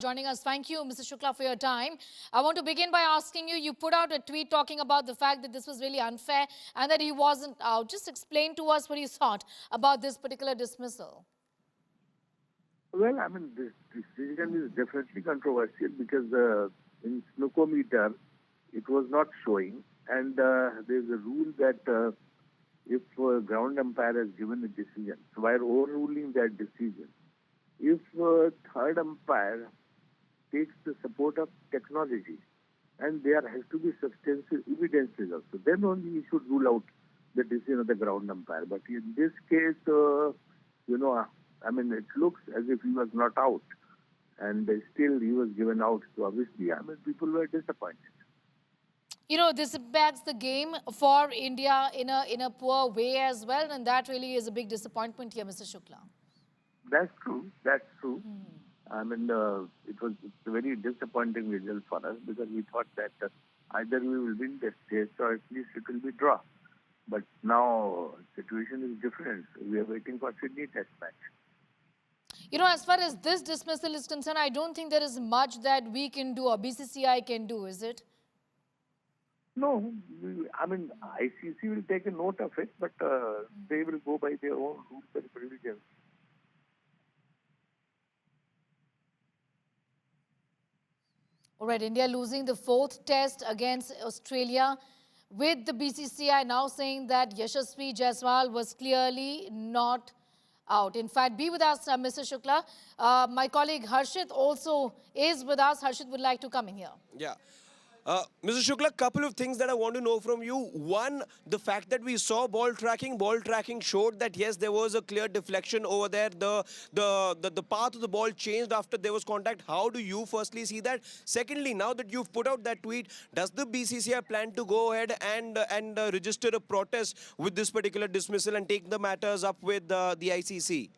Joining us. Thank you, Mr. Shukla, for your time. I want to begin by asking you, you put out a tweet talking about the fact that this was really unfair and that he wasn't out. Just explain to us what you thought about this particular dismissal. Well, I mean, this decision is definitely controversial because in snookometer, it was not showing. And there's a rule that if ground umpire has given a decision, so while overruling that decision, if third umpire takes the support of technology and there has to be substantial evidences also, then only he should rule out the decision of the ground umpire. But in this case, I mean, it looks as if he was not out and still he was given out. So obviously, I mean, people were disappointed. You know, this impacts the game for India in a poor way as well, and that really is a big disappointment here, Mr. Shukla. That's true. That's true. I mean, it's a very disappointing result for us because we thought that either we will win this test or at least it will be draw. But now situation is different. We are waiting for Sydney test match. You know, as far as this dismissal is concerned, I don't think there is much that we can do or BCCI can do, is it? No, I mean, ICC will take a note of it, but they will go by their own rules and provisions. All right, India losing the fourth test against Australia with the BCCI now saying that Yashasvi Jaiswal was clearly not out. In fact, be with us, Mr. Shukla. My colleague Harshit also is with us. Harshit would like to come in here. Yeah. Mr. Shukla, couple of things that I want to know from you. One, the fact that we saw ball tracking showed that yes, there was a clear deflection over there. The path of the ball changed after there was contact. How do you firstly see that? Secondly, now that you've put out that tweet, does the BCCI plan to go ahead and register a protest with this particular dismissal and take the matters up with the ICC?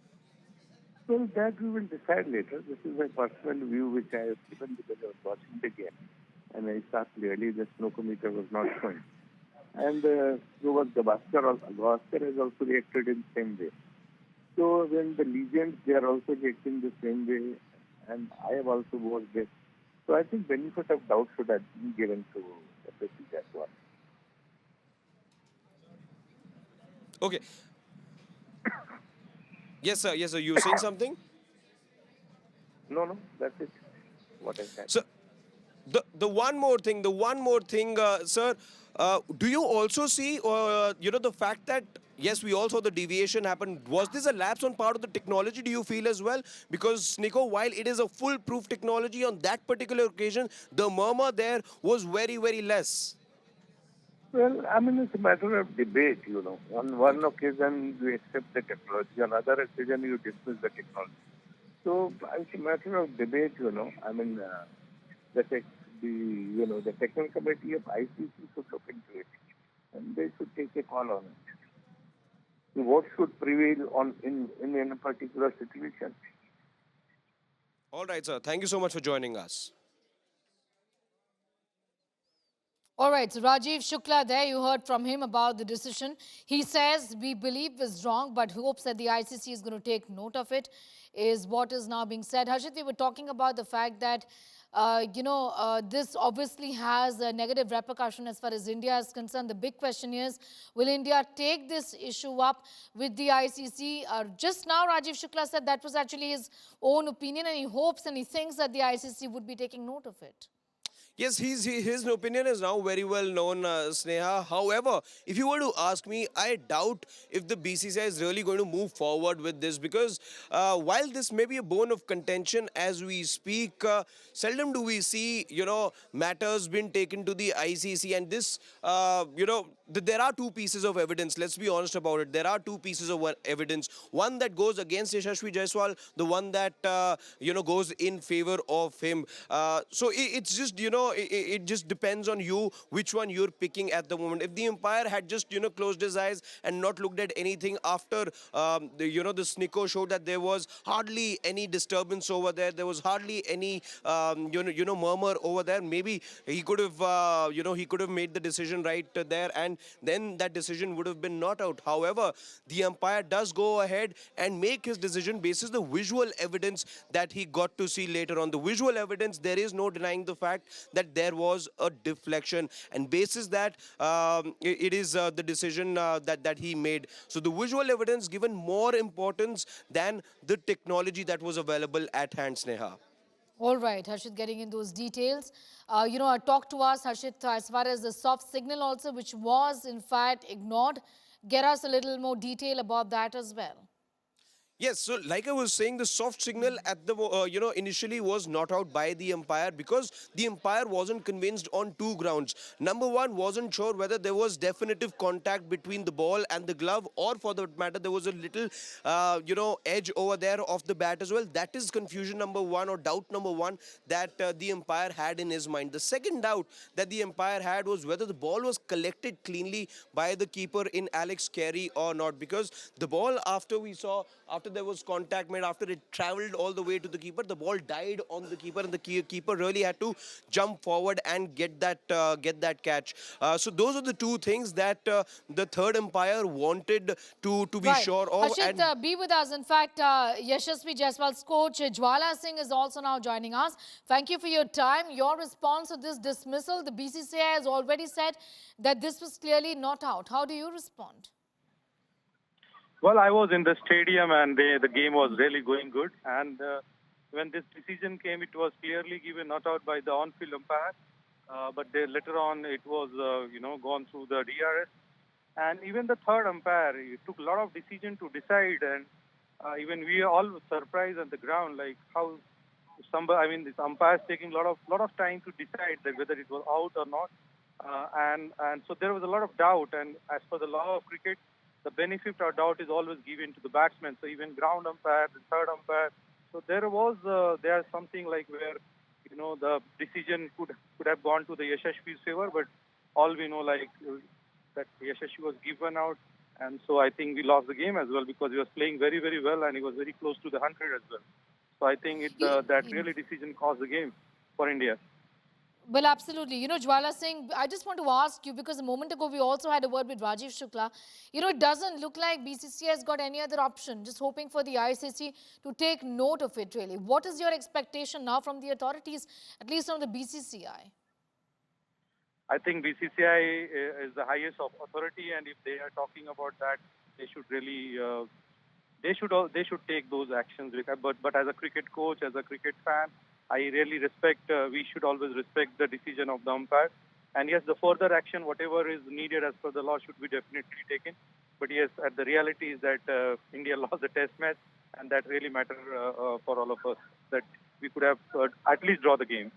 Well, that we will decide later. This is my personal view, which I have given because I was watching the game. And I saw clearly the snookometer was not showing. And so was Gavaskar. Gavaskar has also reacted in the same way. So when the legends, they are also reacting the same way. And I have also watched this. So I think benefit of doubt should have been given to FSC Jaiswal. Okay. Yes, sir. Yes, sir. You were saying something? No, that's it. What I said. So, the one more thing, sir, do you also see, the fact that, yes, we all saw the deviation happen. Was this a lapse on part of the technology, do you feel as well? Because, Nico, while it is a foolproof technology, on that particular occasion, the murmur there was very, very less. Well, I mean, it's a matter of debate, On one occasion, you accept the technology. On another occasion, you dismiss the technology. So, it's a matter of debate, I mean, the technical committee of ICC should look into it, and they should take a call on it. So what should prevail in a particular situation? All right, sir. Thank you so much for joining us. All right, so Rajiv Shukla there, you heard from him about the decision. He says, we believe is wrong, but hopes that the ICC is going to take note of it, is what is now being said. Harshit, we were talking about the fact that, this obviously has a negative repercussion as far as India is concerned. The big question is, will India take this issue up with the ICC? Just now, Rajiv Shukla said that was actually his own opinion, and he hopes and he thinks that the ICC would be taking note of it. Yes, his opinion is now very well known, Sneha. However, if you were to ask me, I doubt if the BCCI is really going to move forward with this because while this may be a bone of contention as we speak, seldom do we see, matters being taken to the ICC. And this, there are two pieces of evidence. Let's be honest about it. There are two pieces of evidence. One that goes against Yashasvi Jaiswal, the one that, goes in favor of him. So it's just, it just depends on you which one you're picking at the moment. If the umpire had just closed his eyes and not looked at anything after the snicko showed that there was hardly any disturbance over there, there was hardly any murmur over there, maybe he could have he could have made the decision right there, and then that decision would have been not out. However, the umpire does go ahead and make his decision basis the visual evidence that he got to see later on. The visual evidence, there is no denying the fact that there was a deflection, and basis that it is the decision that he made. So the visual evidence given more importance than the technology that was available at hand, Sneha. All right, Harshit, getting in those details. Talk to us, Harshit, as far as the soft signal also, which was in fact ignored. Get us a little more detail about that as well. Yes, so like I was saying, the soft signal at the initially was not out by the umpire because the umpire wasn't convinced on two grounds. Number one, wasn't sure whether there was definitive contact between the ball and the glove, or for that matter, there was a little edge over there of the bat as well. That is confusion number one, or doubt number one, that the umpire had in his mind. The second doubt that the umpire had was whether the ball was collected cleanly by the keeper in Alex Carey or not, because the ball, after there was contact made, after it traveled all the way to the keeper, the ball died on the keeper, and the keeper really had to jump forward and get that catch. So those are the two things that the third umpire wanted to be Right. sure of. Harshit, And be with us. In fact, Yashasvi Jaiswal's coach, Jwala Singh, is also now joining us. Thank you for your time. Your response to this dismissal, the BCCI has already said that this was clearly not out. How do you respond? Well, I was in the stadium and the game was really going good. And when this decision came, it was clearly given not out by the on-field umpire. But later on, it was, gone through the DRS. And even the third umpire, it took a lot of decision to decide. And even we are all surprised on the ground, like how this umpire is taking a lot of time to decide that whether it was out or not. And so there was a lot of doubt. And as per the law of cricket, the benefit or doubt is always given to the batsman. So even ground umpire, the third umpire. So there's something like where the decision could have gone to the Yashasvi's favor, but all we know that Yashasvi was given out, and so I think we lost the game as well because he was playing very, very well and he was very close to the 100 as well. So I think that really decision caused the game for India. Well, absolutely. Jwala Singh, I just want to ask you, because a moment ago we also had a word with Rajiv Shukla. It doesn't look like BCCI has got any other option, just hoping for the ICC to take note of it, really. What is your expectation now from the authorities, at least from the BCCI? I think BCCI is the highest authority, and if they are talking about that, they should really they should take those actions. But as a cricket coach, as a cricket fan, I really respect. We should always respect the decision of the umpire. And yes, the further action, whatever is needed as per the law, should be definitely taken. But yes, the reality is that India lost the test match, and that really matters for all of us. That we could have at least draw the game.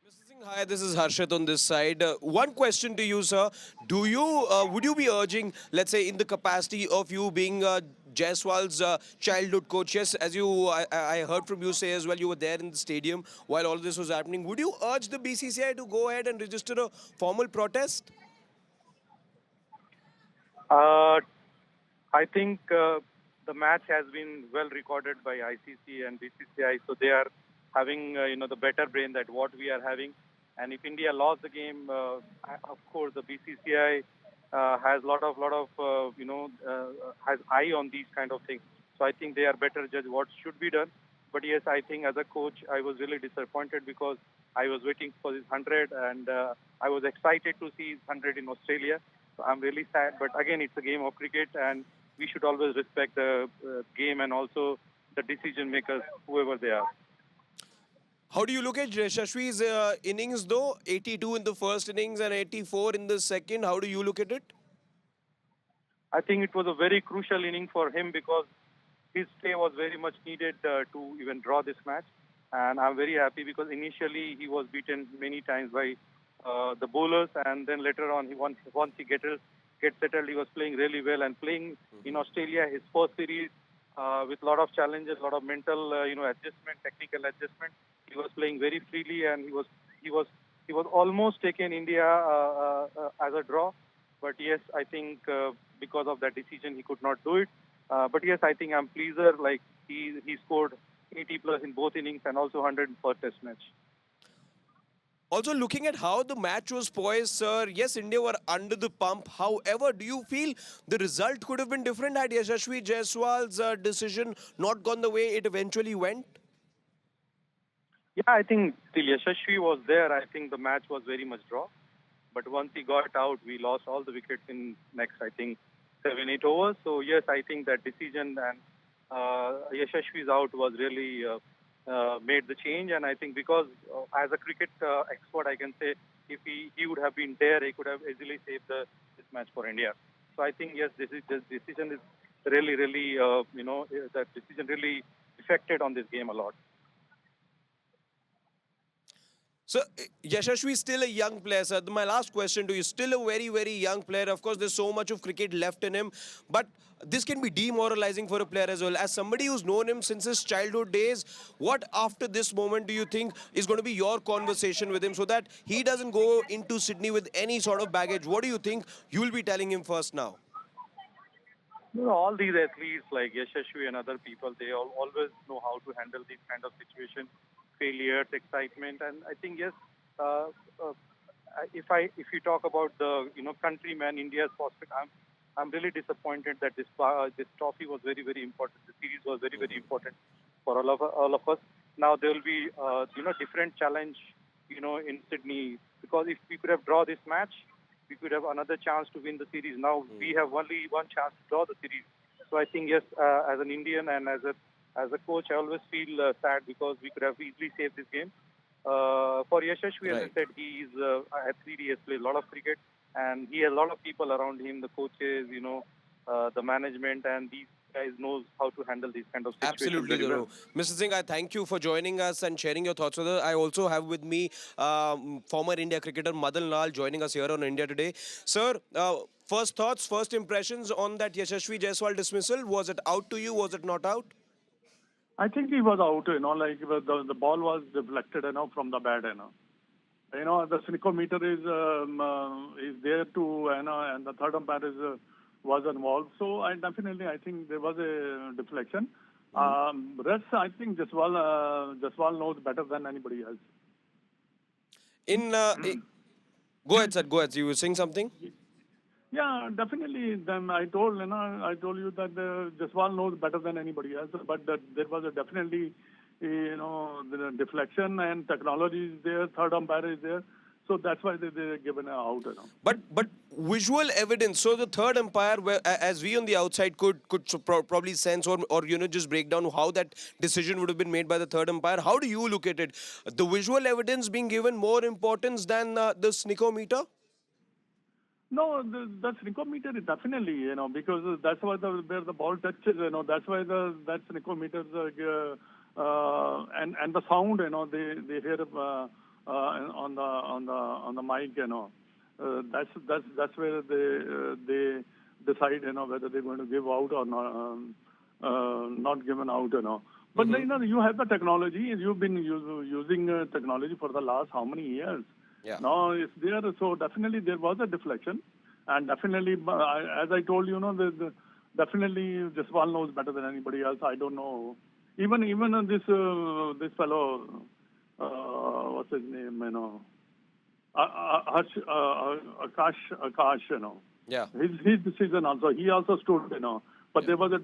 Mr. Singh, hi, this is Harshit on this side. One question to you, sir. Would you be urging, let's say, in the capacity of you being Jaiswal's childhood coach? Yes, as I heard from you say as well, you were there in the stadium while all this was happening. Would you urge the BCCI to go ahead and register a formal protest? I think the match has been well recorded by ICC and BCCI, so they are having the better brain that what we are having. And if India lost the game, of course the BCCI has has eye on these kind of things. So I think they are better judge what should be done. But yes, I think as a coach, I was really disappointed because I was waiting for this 100 and I was excited to see his 100 in Australia. So I'm really sad. But again, it's a game of cricket and we should always respect the game and also the decision makers, whoever they are. How do you look at Yashasvi's innings though? 82 in the first innings and 84 in the second. How do you look at it? I think it was a very crucial inning for him because his stay was very much needed to even draw this match. And I'm very happy because initially he was beaten many times by the bowlers, and then later on, once he gets settled, he was playing really well and playing in Australia his first series with a lot of challenges, a lot of mental adjustment, technical adjustment. He was playing very freely and he was he was almost taken India as a draw, but yes, I think because of that decision he could not do it. But yes, I think I'm pleaser. Like he scored 80 plus in both innings and also 100 per test match. Also, looking at how the match was poised, sir, yes, India were under the pump. However, do you feel the result could have been different had Yashasvi Jaiswal's decision not gone the way it eventually went? Yeah, I think till Yashasvi was there, I think the match was very much draw. But once he got out, we lost all the wickets in next, I think, 7-8 overs. So yes, I think that decision and Yashasvi's out was really made the change. And I think because as a cricket expert, I can say if he would have been there, he could have easily saved this match for India. So I think yes, this decision is really that decision really affected on this game a lot. So, Yashashvi is still a young player, sir. My last question to you, still a very, very young player. Of course, there's so much of cricket left in him, but this can be demoralizing for a player as well. As somebody who's known him since his childhood days, what after this moment do you think is going to be your conversation with him so that he doesn't go into Sydney with any sort of baggage? What do you think you'll be telling him first now? You know, all these athletes like Yashashvi and other people, they always know how to handle these kind of situations, failures, excitement, and I think yes, uh, uh, if you talk about the countryman India's prospect, I'm really disappointed that this trophy was very important. The series was very important for all of us. Now there will be different challenge in Sydney because if we could have draw this match, we could have another chance to win the series. Now we have only one chance to draw the series. So I think yes, as an Indian and as a coach, I always feel sad because we could have easily saved this game. For Yashashvi, as I Right. said, he is athlete. He has played a lot of cricket, and he has a lot of people around him, the coaches, the management, and these guys knows how to handle these kind of situations Absolutely, very well. Dhruv. Mr. Singh, I thank you for joining us and sharing your thoughts with us. I also have with me former India cricketer Madan Lal joining us here on India Today. Sir, first thoughts, first impressions on that Yashasvi Jaiswal dismissal. Was it out to you? Was it not out? I think he was out, like the ball was deflected, from the bat, the cynicometer is there too, and the third umpire was involved. So I think there was a deflection. Rest, I think Jaiswal knows better than anybody else. In Go ahead, sir. Go ahead. You were saying something? Yeah, definitely. Then I told you that Jaiswal knows better than anybody else. But that there was a definitely, the deflection and technology is there. Third umpire is there, so that's why they're given a out. But visual evidence. So the third umpire, as we on the outside could probably sense or just break down how that decision would have been made by the third umpire. How do you look at it? The visual evidence being given more importance than the snicometer? No, that's Nicometer is definitely, because that's why where the ball touches, that's why that's Nicometers, and the sound, they hear on the mic, that's where they decide, whether they're going to give out or not given out, But you have the technology. You've been using technology for the last how many years? Yeah. No, it's there. So definitely there was a deflection, and definitely, as I told you, definitely Jaiswal knows better than anybody else. I don't know. Even this fellow, what's his name? Akash. Yeah. His decision also. He also stood. But there was a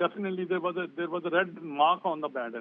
red mark on the bat.